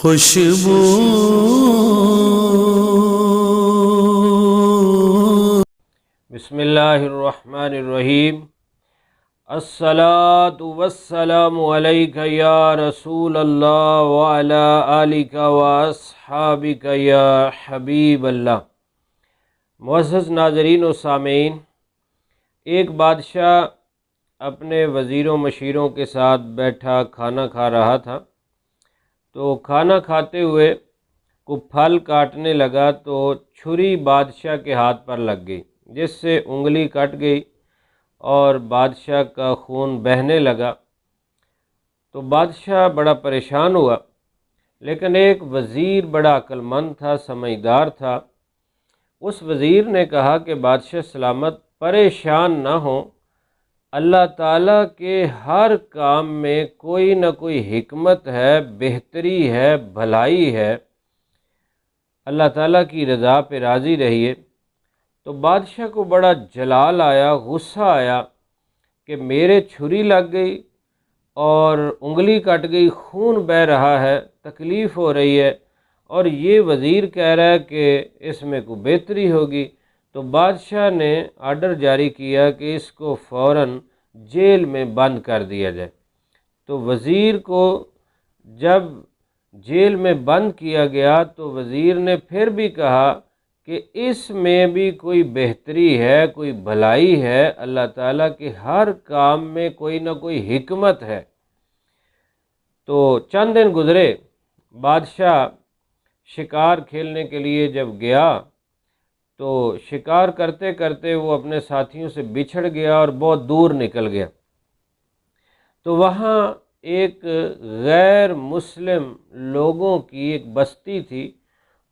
खुशबू। बिस्मिल्लाहिर्रहमानिर्रहीम। अस्सलातु वस्सलामु अलैका या रसूल अल्लाह व अला आलिका व अस्हाबिका या हबीब अल्लाह। मुअज़्ज़ज़ नाज़रीन व सामीन, एक बादशाह अपने वज़ीरों मशीरों के साथ बैठा खाना खा रहा था। तो खाना खाते हुए को फल काटने लगा तो छुरी बादशाह के हाथ पर लग गई, जिससे उंगली कट गई और बादशाह का खून बहने लगा। तो बादशाह बड़ा परेशान हुआ, लेकिन एक वज़ीर बड़ा अक्लमंद था, समझदार था। उस वज़ीर ने कहा कि बादशाह सलामत, परेशान ना हो, अल्लाह ताला के हर काम में कोई न कोई हिकमत है, बेहतरी है, भलाई है। अल्लाह ताला की रज़ा पे राज़ी रहिए। तो बादशाह को बड़ा जलाल आया, गुस्सा आया कि मेरे छुरी लग गई और उंगली कट गई, खून बह रहा है, तकलीफ़ हो रही है, और ये वज़ीर कह रहा है कि इसमें कोई बेहतरी होगी। तो बादशाह ने आर्डर जारी किया कि इसको फ़ौरन जेल में बंद कर दिया जाए। तो वज़ीर को जब जेल में बंद किया गया तो वज़ीर ने फिर भी कहा कि इसमें भी कोई बेहतरी है, कोई भलाई है, अल्लाह ताला के हर काम में कोई ना कोई हिकमत है। तो चंद दिन गुज़रे, बादशाह शिकार खेलने के लिए जब गया तो शिकार करते करते वो अपने साथियों से बिछड़ गया और बहुत दूर निकल गया। तो वहाँ एक गैर मुस्लिम लोगों की एक बस्ती थी।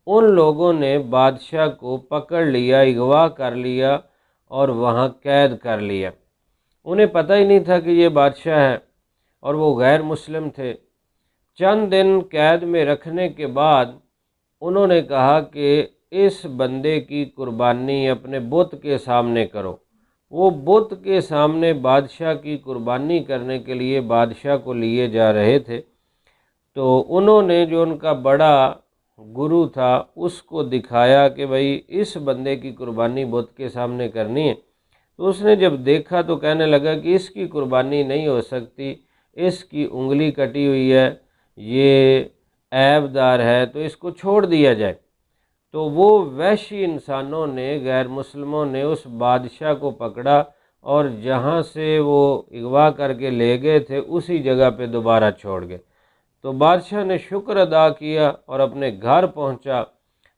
उन लोगों ने बादशाह को पकड़ लिया, अगवा कर लिया और वहाँ कैद कर लिया। उन्हें पता ही नहीं था कि ये बादशाह है और वो गैर मुस्लिम थे। चंद दिन कैद में रखने के बाद उन्होंने कहा कि इस बंदे की कुर्बानी अपने बुत के सामने करो। वो बुत के सामने बादशाह की कुर्बानी करने के लिए बादशाह को लिए जा रहे थे। तो उन्होंने जो उनका बड़ा गुरु था उसको दिखाया कि भाई इस बंदे की कुर्बानी बुत के सामने करनी है। तो उसने जब देखा तो कहने लगा कि इसकी कुर्बानी नहीं हो सकती, इसकी उंगली कटी हुई है, ये ऐबदार है, तो इसको छोड़ दिया जाए। तो वो वहशी इंसानों ने, गैर मुस्लिमों ने उस बादशाह को पकड़ा और जहाँ से वो अगवा करके ले गए थे उसी जगह पे दोबारा छोड़ गए। तो बादशाह ने शुक्र अदा किया और अपने घर पहुँचा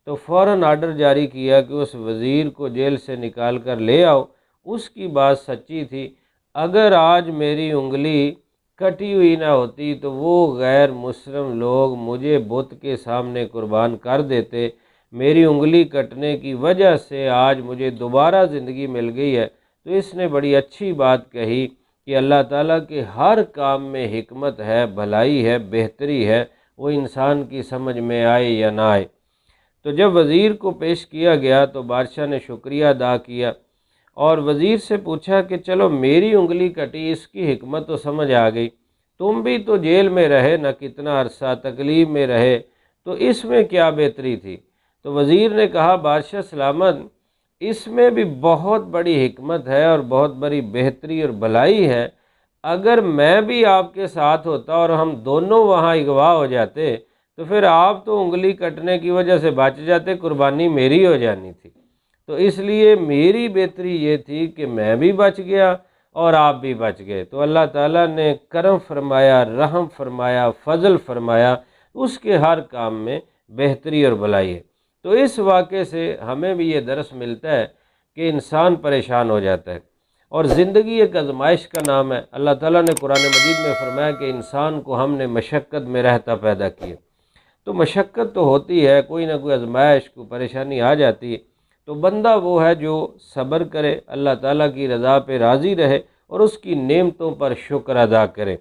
तो फ़ौरन आर्डर जारी किया कि उस वज़ीर को जेल से निकाल कर ले आओ। उसकी बात सच्ची थी। अगर आज मेरी उंगली कटी हुई ना होती तो वो गैर मुस्लिम लोग मुझे बुत के सामने कुर्बान कर देते। मेरी उंगली कटने की वजह से आज मुझे दोबारा ज़िंदगी मिल गई है। तो इसने बड़ी अच्छी बात कही कि अल्लाह ताला के हर काम में हिकमत है, भलाई है, बेहतरी है, वो इंसान की समझ में आए या ना आए। तो जब वज़ीर को पेश किया गया तो बादशाह ने शुक्रिया अदा किया और वज़ीर से पूछा कि चलो मेरी उंगली कटी, इसकी हिकमत तो समझ आ गई, तुम भी तो जेल में रहे ना, कितना अरसा तकलीफ़ में रहे, तो इसमें क्या बेहतरी थी? तो वज़ीर ने कहा, बादशाह सलामत, इसमें भी बहुत बड़ी हिकमत है और बहुत बड़ी बेहतरी और भलाई है। अगर मैं भी आपके साथ होता और हम दोनों वहाँ अगवा हो जाते तो फिर आप तो उंगली कटने की वजह से बच जाते, कुर्बानी मेरी हो जानी थी। तो इसलिए मेरी बेहतरी ये थी कि मैं भी बच गया और आप भी बच गए। तो अल्लाह ताला ने करम फरमाया, रहम फरमाया, फ़ज़ल फरमाया, उसके हर काम में बेहतरी और भलाई है। तो इस वाक़े से हमें भी ये दर्स मिलता है कि इंसान परेशान हो जाता है और ज़िंदगी एक आज़माइश का नाम है। अल्लाह ताला ने कुरान मजीद में फरमाया कि इंसान को हमने मशक्क़त में रहता पैदा किया। तो मशक्क़त तो होती है, कोई ना कोई आज़माइश, कोई परेशानी आ जाती है। तो बंदा वो है जो सब्र करे, अल्लाह ताला की रज़ा पे राज़ी रहे और उसकी नेमतों पर शुक्र अदा करे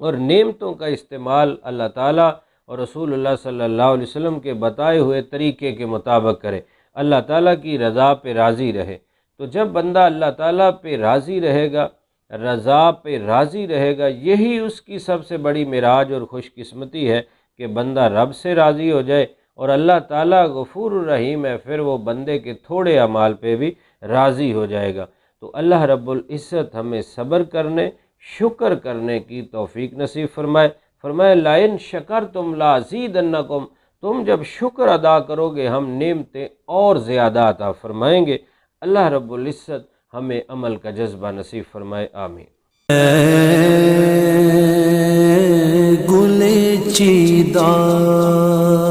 और नेमतों का इस्तेमाल अल्लाह ताला और रसूलुल्लाह सल्लल्लाहु अलैहि वसल्लम के बताए हुए तरीके के मुताबिक करे, अल्लाह ताला की रज़ा पे राज़ी रहे। तो जब बंदा अल्लाह ताला पे राज़ी रहेगा, रज़ा पे राज़ी रहेगा, यही उसकी सबसे बड़ी मिराज और खुशकिस्मती है کہ بندہ رب سے راضی ہو جائے، اور اللہ تعالیٰ غفور الرحیم ہے، پھر وہ بندے کے تھوڑے اعمال پہ بھی راضی ہو جائے گا۔ تو اللہ رب العزت ہمیں صبر کرنے، شکر کرنے کی توفیق نصیب فرمائے۔ فرمائے لَإِن شَكَرْتُمْ لَأَزِيدَنَّكُمْ، تم جب شکر ادا کرو گے ہم نعمتیں اور زیادہ عطا فرمائیں گے۔ اللہ رب العزت ہمیں عمل کا جذبہ نصیب فرمائے، آمین۔ گل چیدہ